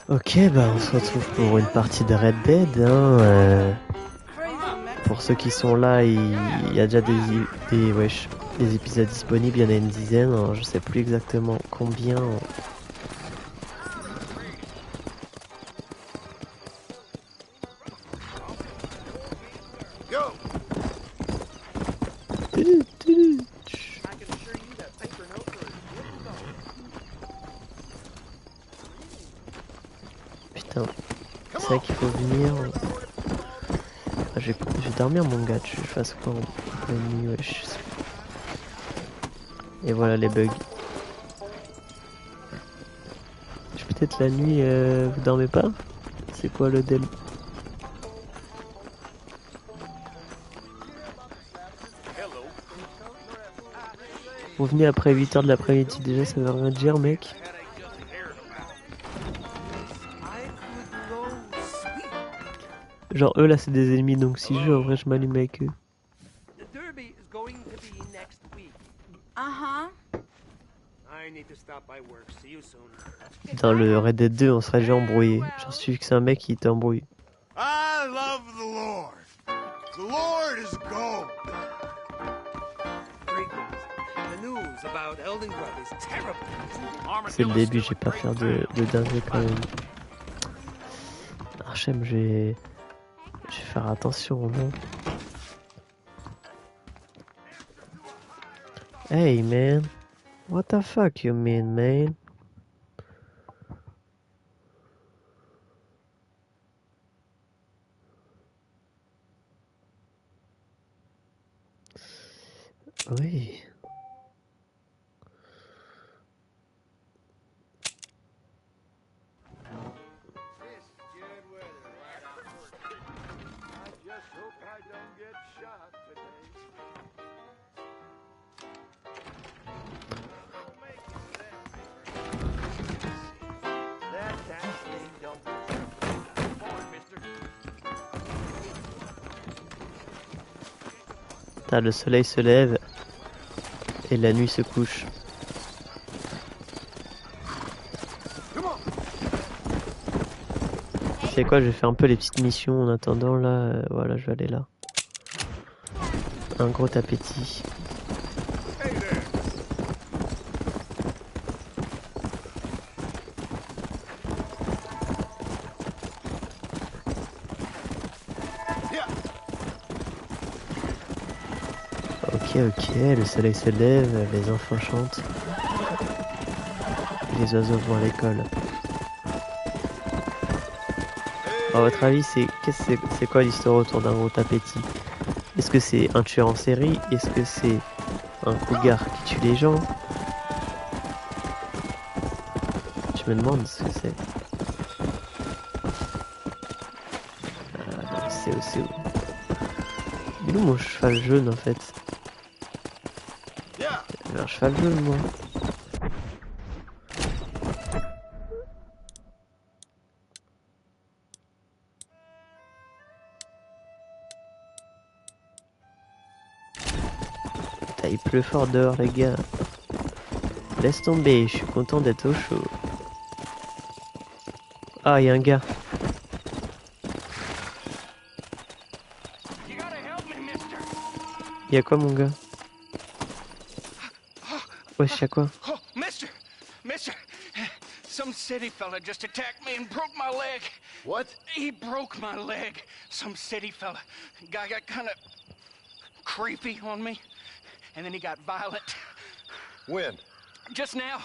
Ok, bah on se retrouve pour une partie de Red Dead. Pour ceux qui sont là, il y a déjà des épisodes disponibles, il y en a une dizaine. Alors, je sais plus exactement combien. Putain, c'est vrai qu'il faut venir. Ah, je vais dormir mon gars, je fasse quoi en pleine nuit, wesh. Et voilà les bugs. Peut-être la nuit, vous dormez pas? C'est quoi le del? Vous venez après 8h de l'après-midi déjà, ça veut rien dire mec. Genre eux là c'est des ennemis donc si je joue en vrai je m'allume avec eux. Dans le Red Dead 2 on serait déjà embrouillé. J'en suis que c'est un mec qui t'embrouille. I love the Lord. The Lord is gold. C'est le début, je vais pas faire de dingue quand même. Archem, je vais faire attention, non? Hey man, what the fuck you mean, man? Oui. Le soleil se lève et la nuit se couche. Tu sais quoi, je vais faire un peu les petites missions en attendant là. Voilà, je vais aller là. Un gros appétit. Ok, le soleil se lève, les enfants chantent. Et les oiseaux vont à l'école. À votre avis, c'est quoi l'histoire autour d'un gros appétit? Est-ce que c'est un tueur en série? Est-ce que c'est un cougar qui tue les gens? Je me demande ce que c'est. C'est où? Il est où mon cheval jaune en fait? J'ai un cheval jaune moi. Putain, il pleut fort dehors les gars. Laisse tomber, je suis content d'être au chaud. Ah, il y a un gars. Il y a quoi mon gars? Wesh, y'a quoi? Oh, mister, some city fella just attacked me and broke my leg. What? He broke my leg. Some city fella. Guy got kind of creepy on me, and then he got violent. When? Just now.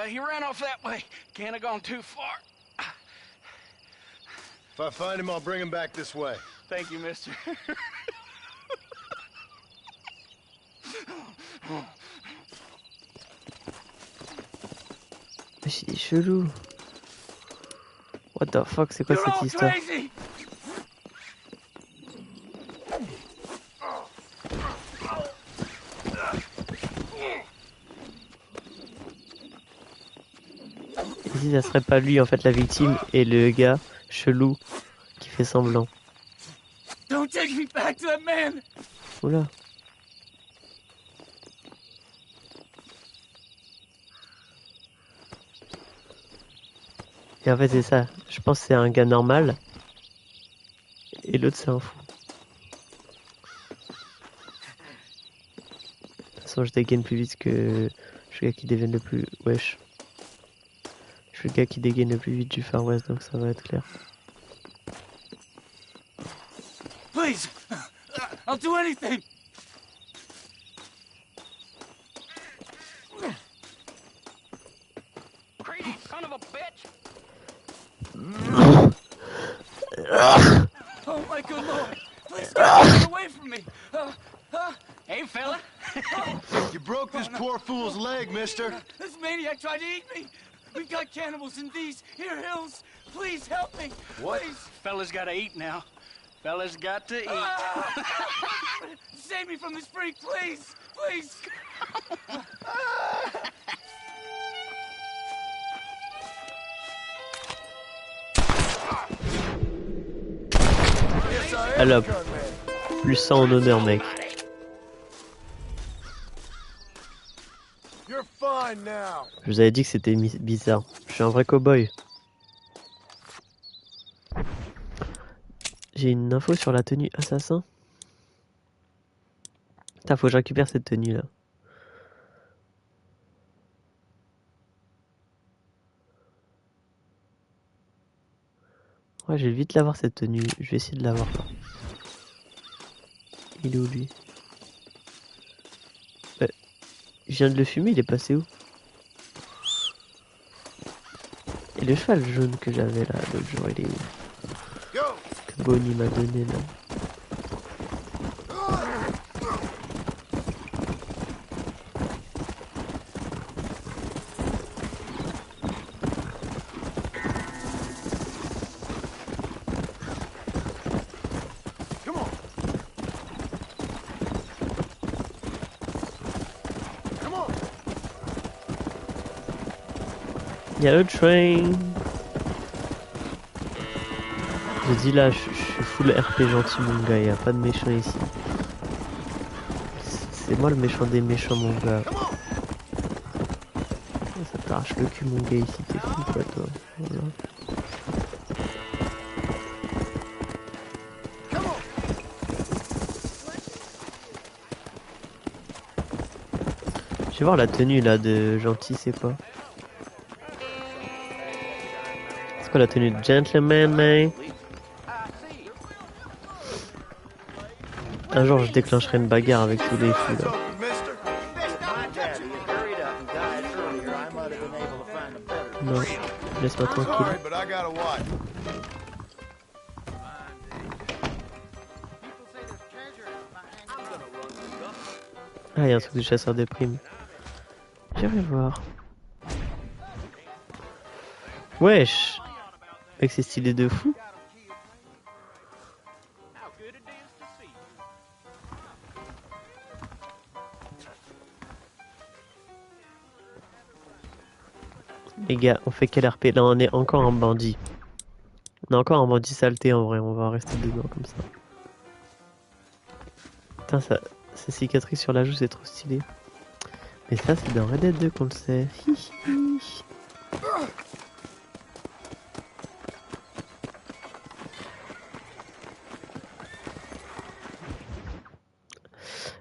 He ran off that way. Can't have gone too far. If I find him, I'll bring him back this way. Thank you, mister. C'est chelou. What the fuck, c'est quoi cette histoire? Crazy. Et si ça serait pas lui en fait la victime et le gars chelou qui fait semblant? Don't take me back to that man. Oula. Et en fait, c'est ça. Je pense que c'est un gars normal. Et l'autre, c'est un fou. De toute façon, je dégaine plus vite que... Je suis le gars qui dégaine le plus... Wesh. Je suis le gars qui dégaine le plus vite du Far West, donc ça va être clair. Please, I'll do anything. Crazy son of a bitch. Oh my good lord! Please get away from me! Hey, fella. You broke this poor fool's leg, mister. This maniac tried to eat me. We've got cannibals in these here hills. Please help me. What? Please. Fella's gotta eat now. Fella's got to eat. Save me from this freak, please. Please. Alors, plus ça en honneur, mec. You're fine now. Je vous avais dit que c'était bizarre. Je suis un vrai cow-boy. J'ai une info sur la tenue assassin. Putain, faut que je récupère cette tenue là. Ouais, je vais vite l'avoir cette tenue. Je vais essayer de l'avoir là. Il est où lui? Je viens de le fumer, il est passé où? Et le cheval jaune que j'avais là l'autre jour, il est où? Que Bonnie m'a donné là. Y'a le train. Je dis là, je suis full RP gentil mon gars, y'a pas de méchant ici. C'est moi le méchant des méchants mon gars. Ça t'arrache le cul mon gars ici, t'es fou quoi toi. Voilà. Je vais voir la tenue là de gentil, c'est quoi? C'est quoi la tenue de gentleman, man? Un jour, je déclencherai une bagarre avec tous les fous là. Non, laisse-moi tranquille. Ah, il y a un truc de chasseur de primes. J'irai voir. Wesh! Mec, c'est stylé de fou. Les gars, on fait quel RP? Là, on est encore en bandit. On est encore en bandit saleté en vrai, on va rester dedans comme ça. Putain, ça, ces cicatrices sur la joue, c'est trop stylé. Mais ça, c'est dans Red Dead 2 qu'on le sait.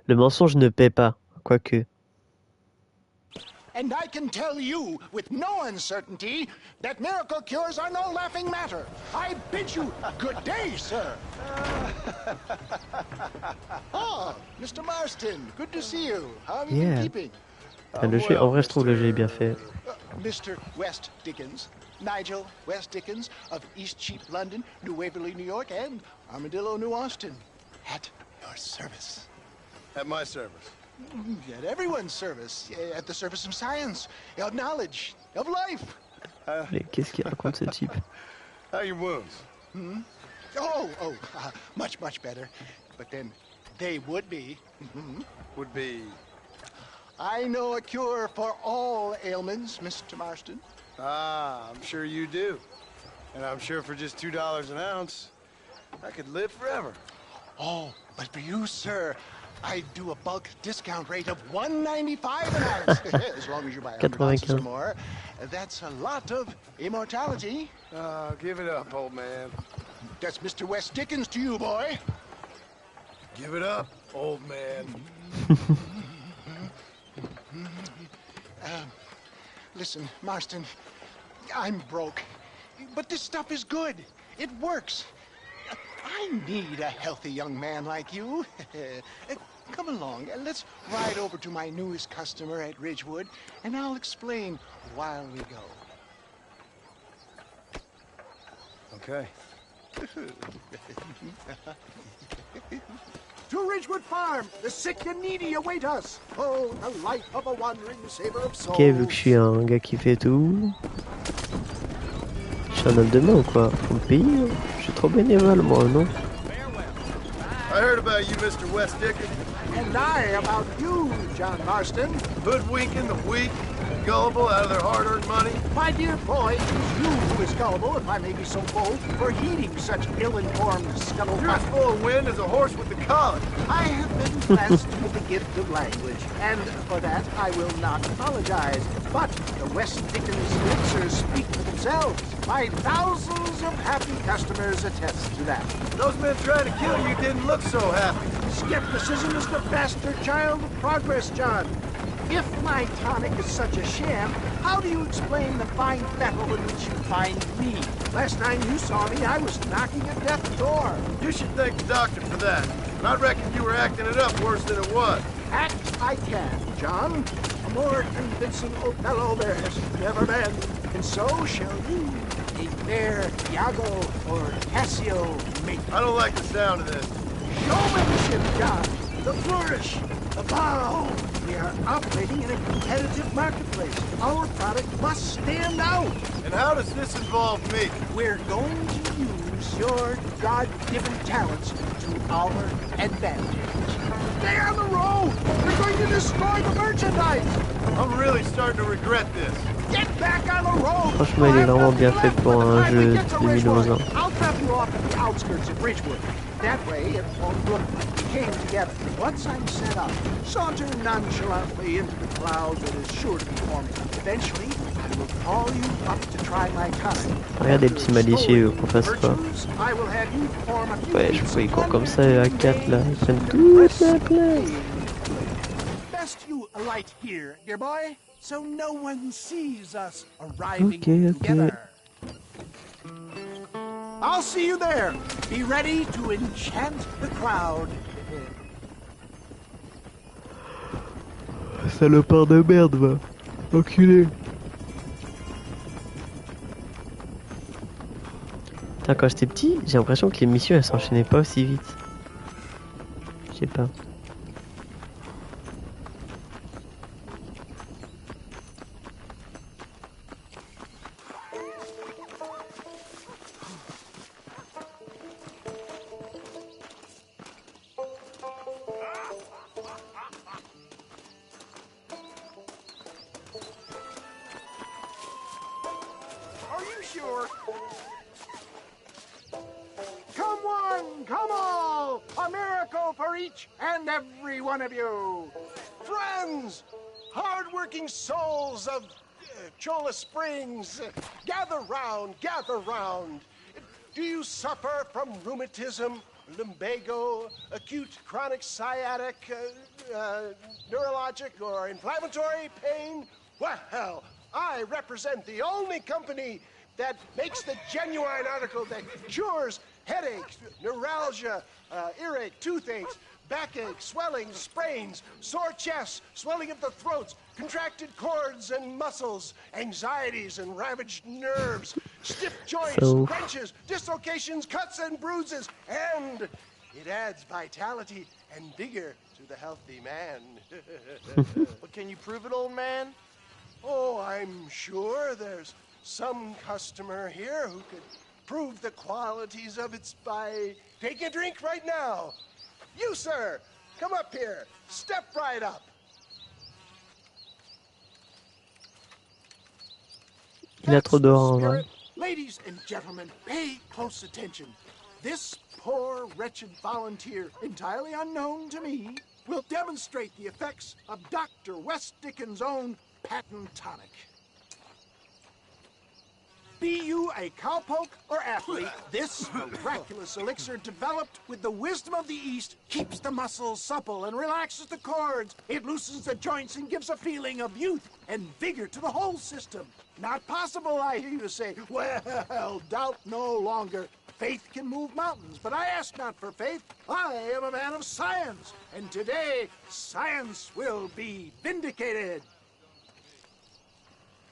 Le mensonge ne paie pas, quoique. And I can tell you with no uncertainty that miracle cures are no laughing matter. I bid you good day, sir. Ah, Mr. Marston, good to see you. How have you been keeping? Le jeu, en vrai, je trouve le jeu est bien fait. Mr. West Dickens, Nigel West Dickens of Eastcheap, London, New Waverly, New York, and Armadillo, New Austin. At your service. At my service. At everyone's service. At the service of science, of knowledge, of life. Mais qu'est-ce qu'il raconte ce type? How are your wounds? Much, much better. But then they would be. Would be. I know a cure for all ailments, Mr. Marston. Ah, I'm sure you do. And I'm sure for just $2 an ounce, I could live forever. Oh, but for you, sir, I do a bulk discount rate of $1.95 an ounce, as long as you buy 100 ounces or 95. more. That's a lot of immortality. Give it up, old man. That's Mr. West Dickens to you, boy. Give it up, old man. Listen, Marston, I'm broke, but this stuff is good. It works. I need a healthy young man like you. Come along, let's ride over to my newest customer at Ridgewood, and I'll explain while we go. Okay. To Ridgewood Farm, the sick and needy await us. Oh, the life of a wandering saver of souls. Ok, vu que je suis un gars qui fait tout, je suis un homme de main ou quoi? Faut me payer? Je suis trop bénévole moi, non? I heard about you, Mr. West Dickens. And I about you, John Marston. Hoodwinking the weak and gullible out of their hard-earned money. My dear boy, it is you who is gullible, if I may be so bold, for heeding such ill-informed You're scuttlebutt. as full of wind as a horse with the colic. I have been blessed with the gift of language, and for that I will not apologize. But the West Dickens elixirs speak for themselves. My thousands of happy customers attest to that. Those men trying to kill you didn't look so happy. Skepticism is the bastard child of progress, John. If my tonic is such a sham, how do you explain the fine battle in which you find me? Last time you saw me, I was knocking at death's door. You should thank the doctor for that. And I reckon you were acting it up worse than it was. Act I can, John. A more convincing Othello there has never been. And so shall you. A fair Iago or Cassio make I don't like the sound of this. showmanship, John. The flourish, the borrow. We are operating in a competitive marketplace. Our product must stand out. And how does this involve me? We're going to use your God-given talents to our advantage. Stay on the road! We're going to destroy the merchandise! I'm really starting to regret this. Get back on the road! Franchement, il est vraiment bien fait pour un jeu de 2011. I'll drop you off at the outskirts of Ridgewood. That way, it won't look like we came together. Once I'm set up, saunter nonchalantly into the clouds that is sure to be forming. Eventually, I will call you up to try my time. Regardez le petit malicieux qu'on fasse pas. I will have you form a few Ouais, je vois, ils courent comme ça à 4 là, ils prennent Press toute la place. Best you alight here, dear boy, so no one sees us arriving Okay. together. I'll see you there. Be ready to enchant the crowd. Salopard de merde, va. Enculé. Putain, quand j'étais petit, j'ai l'impression que les missions elles s'enchaînaient pas aussi vite. Je sais pas. Are you sure? Come one, come all, a miracle for each and every one of you. Friends, hard-working souls of Cholla Springs, gather round, gather round. Do you suffer from rheumatism, lumbago, acute chronic sciatic, neurologic, or inflammatory pain? Well, I represent the only company that makes the genuine article that cures headaches, neuralgia, earache, toothaches, backache, swelling, sprains, sore chests, swelling of the throats, contracted cords and muscles, anxieties and ravaged nerves, stiff joints, So- crunches, dislocations, cuts and bruises, and it adds vitality and vigor to the healthy man. But can you prove it, old man? Oh, I'm sure there's some customer here who could prove the qualities of it by taking a drink right now. You, sir, come up here. Step right up. Il a trop d'or en vrai. Spirit. Ladies and gentlemen, pay close attention. This poor, wretched volunteer, entirely unknown to me, will demonstrate the effects of Dr. West Dickens' own patent tonic. Be you a cowpoke or athlete, this miraculous elixir developed with the wisdom of the East keeps the muscles supple and relaxes the cords. It loosens the joints and gives a feeling of youth and vigor to the whole system. Not possible, I hear you say. Well, doubt no longer. Faith can move mountains, but I ask not for faith. I am a man of science, and today science will be vindicated.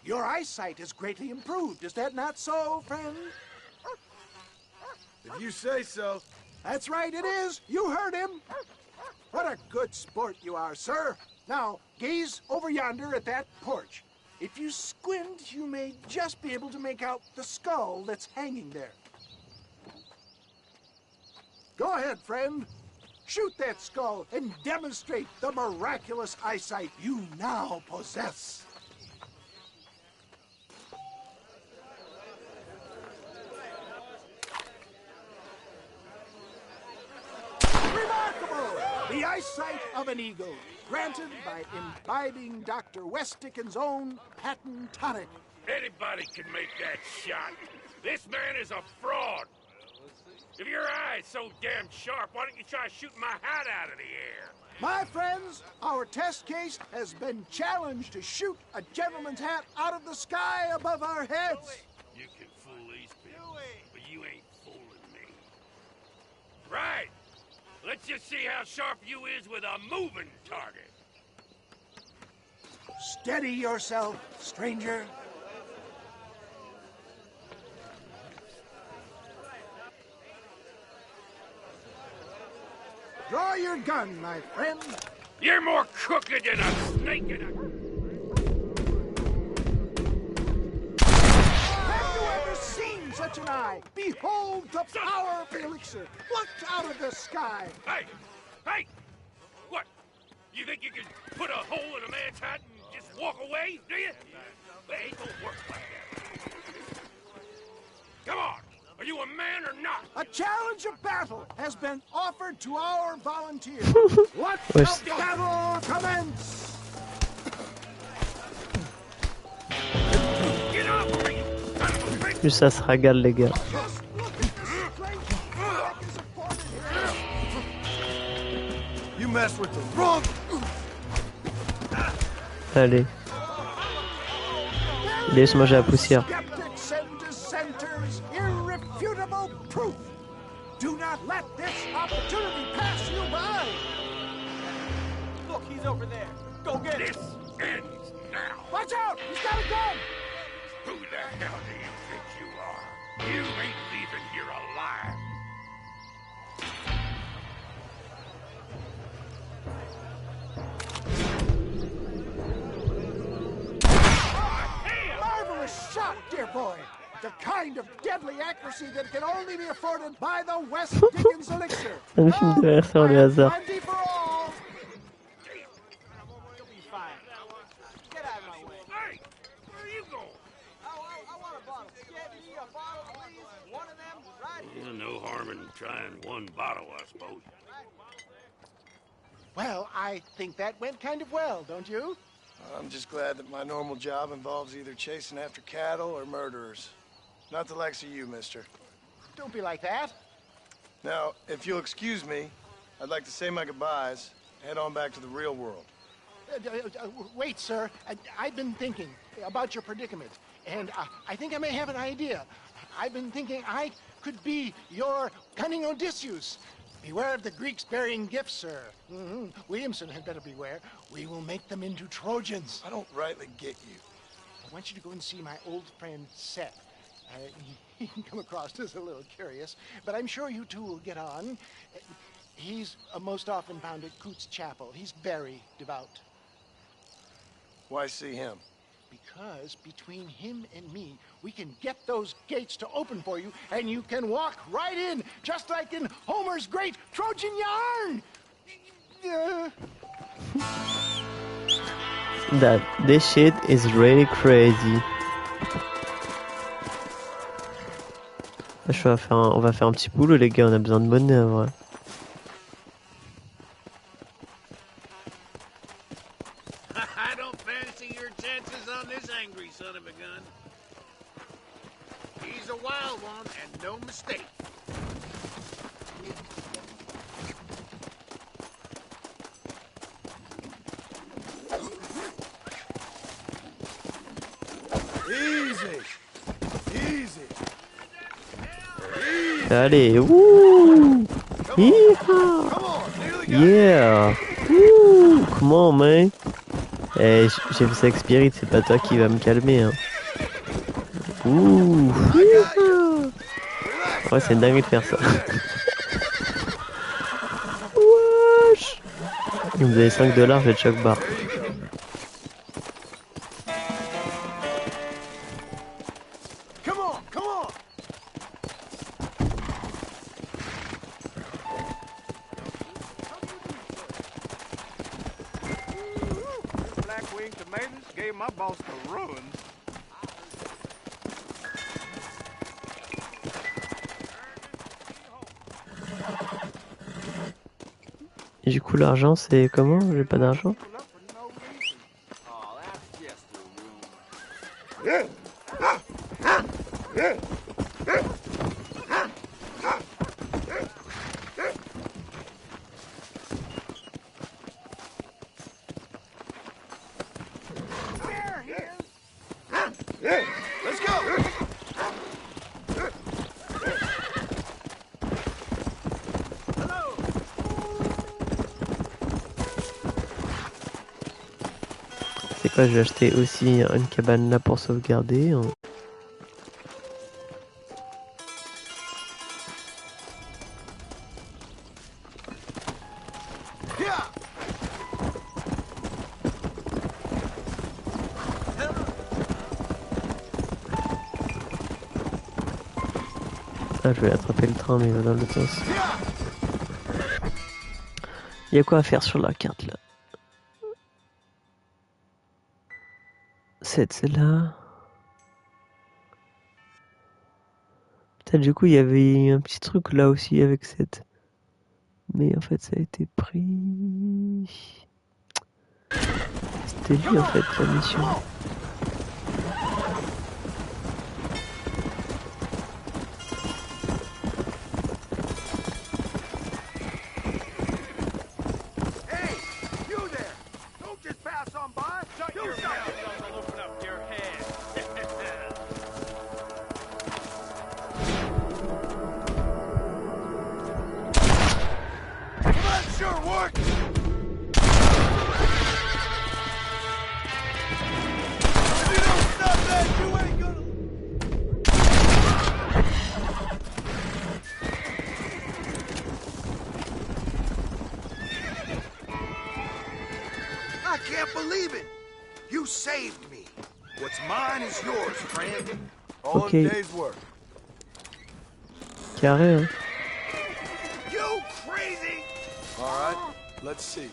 Your eyesight has greatly improved. Is that not so, friend? If you say so. That's right, it is. You heard him. What a good sport you are, sir. Now, gaze over yonder at that porch. If you squint, you may just be able to make out the skull that's hanging there. Go ahead, friend. Shoot that skull and demonstrate the miraculous eyesight you now possess. Remarkable! The eyesight of an eagle, granted by imbibing Dr. West Dickens' own patent tonic. Anybody can make that shot. This man is a fraud. If your eye's so damn sharp, why don't you try shooting my hat out of the air? My friends, our test case has been challenged to shoot a gentleman's hat out of the sky above our heads. You can fool these people, but you ain't fooling me. Right. Let's just see how sharp you is with a moving target. Steady yourself, stranger. Draw your gun, my friend. You're more crooked than a snake in a... Have you ever seen such an eye? Behold the power of the elixir. Look out of the sky. Hey! Hey! What? You think you can put a hole in a man's hat and just walk away, do you? Hey, it don't work like that. Come on! Are you a man or not? A challenge of battle has been offered to our volunteers. Let Wesh. the battle commence! Get off of me, you son of a bitch! Plus ça se régale les gars. Just look at the strength that is afforded here. You messed with the wrong... Allez. Laisse-moi j'ai la poussière. Skeptics and dissenters, irrefutable proof. Do not let this opportunity pass you by. Look, he's over there. Go get him. This ends now. Watch out! He's got a gun! Who the hell do you think you are? You ain't leaving here alive. Marvelous shot, dear boy. The kind of deadly accuracy that can only be afforded by the West Dickens elixir. Un film de RR le hasard. Plenty for all. You'll be fine. Get out of my way. Hey! Where are you going? I want a bottle. Get me a bottle, please. One of them, right here. No harm in trying one bottle, I suppose. Well, I think that went kind of well, don't you? I'm just glad that my normal job involves either chasing after cattle or murderers. Not the likes of you, mister. Don't be like that. Now, if you'll excuse me, I'd like to say my goodbyes, head on back to the real world. Wait, sir. I've been thinking about your predicament, and I think I may have an idea. I've been thinking I could be your cunning Odysseus. Beware of the Greeks bearing gifts, sir. Williamson had better beware. We will make them into Trojans. I don't rightly get you. I want you to go and see my old friend Seth. He can come across as a little curious, but I'm sure you two will get on. He's most often found at Coots Chapel. He's very devout. Why see him? Because between him and me, we can get those gates to open for you, and you can walk right in, just like in Homer's great Trojan yarn. This shit is really crazy. On va faire un petit boulot les gars, on a besoin de monnaie en vrai. a wild one and no mistake. Easy. Easy. Allez, wouh! Yeehaw! Come on, nearly got it. Yeah! Wouh! Come on, man! Eh, j'ai fait ça avec Spirit, c'est pas toi qui va me calmer, hein. Ouh! Yeehaw! Ouais, c'est une dinguerie de faire ça. Wesh! Vous avez 5 $, je vais te choc bar. Come on, come on. Black wing tomatoes gave my boss the ruins. Et du coup, l'argent, c'est comment? J'ai pas d'argent? Let's go. C'est quoi? Je vais acheter aussi une cabane là pour sauvegarder, hein. Yeah. Ah, je vais attraper le train, mais il va dans l'autre sens. Yeah. Il y a quoi à faire sur la carte là? C'est celle-là. Peut-être du coup il y avait un petit truc là aussi avec cette. Mais en fait ça a été pris. C'était lui en fait la mission. Hey, you there. Don't just pass on by. Shut your mouth, I'll open up your head. Well, that sure worked. If you don't stop that, you ain't gonna. I can't believe it. You saved me. What's mine is yours, friend. All Okay. in a day's work. Carré, hein. You crazy? All right, let's see.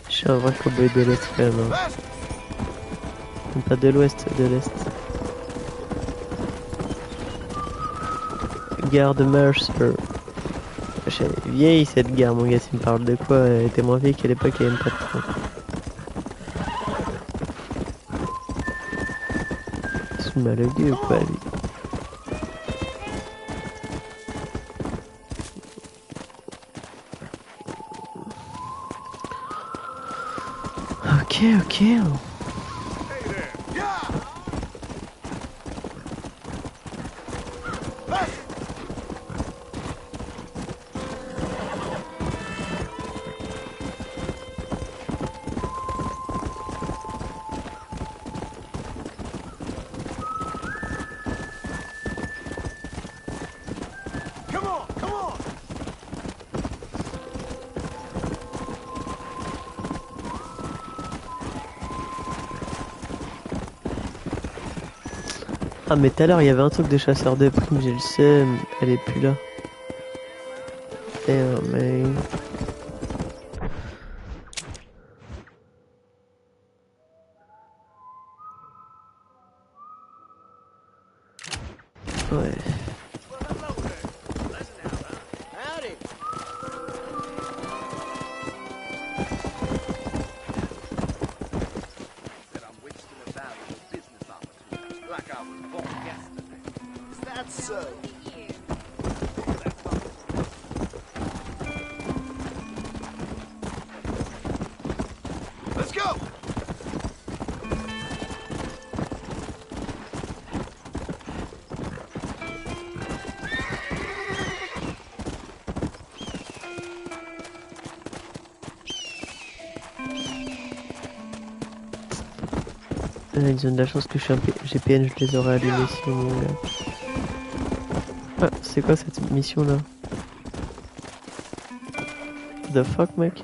Je suis un vrai cowboy de l'Est quand même, hein. Fast. Pas de l'Ouest, de l'Est. Gare de Mercer. Elle est vieille cette gare, mon gars, tu me parles de quoi? Elle était moins vieille qu'à l'époque, il n'y avait même pas de train. C'est malheureux ou quoi, lui? Ok, ok. Yeah. Fast. Come on, come on. Ah, mais tout à l'heure, il y avait un truc de chasseur de primes, j'ai le seum. Elle est plus là. Damn, man. Ouais. Howdy. That I'm wasting a valuable business opportunity, like I was born yesterday. Is that so? Let's go! Ils ont de la chance que je suis un GPN, je les aurais allumés sinon mon gars. Ah, c'est quoi cette mission là? The fuck mec?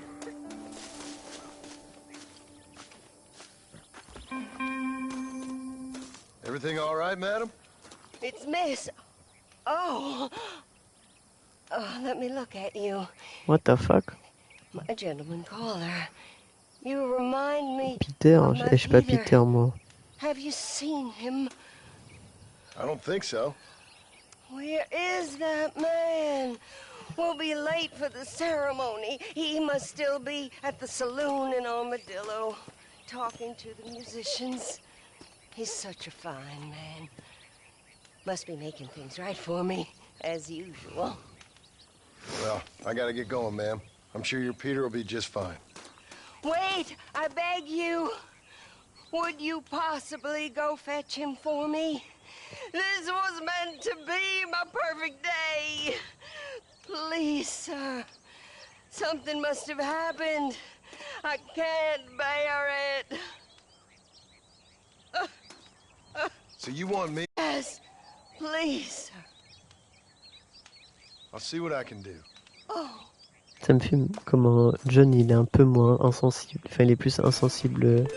Everything all right, madam? It's Miss. Oh. Oh, let me look at you. What the fuck? My gentleman caller. You remind me Peter? of my Je suis pas Peter. Peter moi. Have you seen him? I don't think so. Where is that man? We'll be late for the ceremony. He must still be at the saloon in Armadillo, talking to the musicians. He's such a fine man. Must be making things right for me, as usual. Well, I gotta get going, ma'am. I'm sure your Peter will be just fine. Wait, I beg you. Would you possibly go fetch him for me? This was meant to be my perfect day. Please, sir. Something must have happened. I can't bear it. So you want me? Yes, please, sir. I'll see what I can do. Oh. Ça me fait comment John il est un peu moins insensible. Enfin il est plus insensible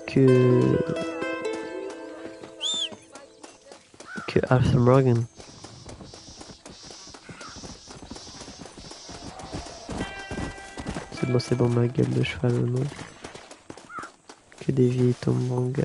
que Arthur Morgan. C'est bon ma gueule de cheval non. Que des vieilles tombes mon gars.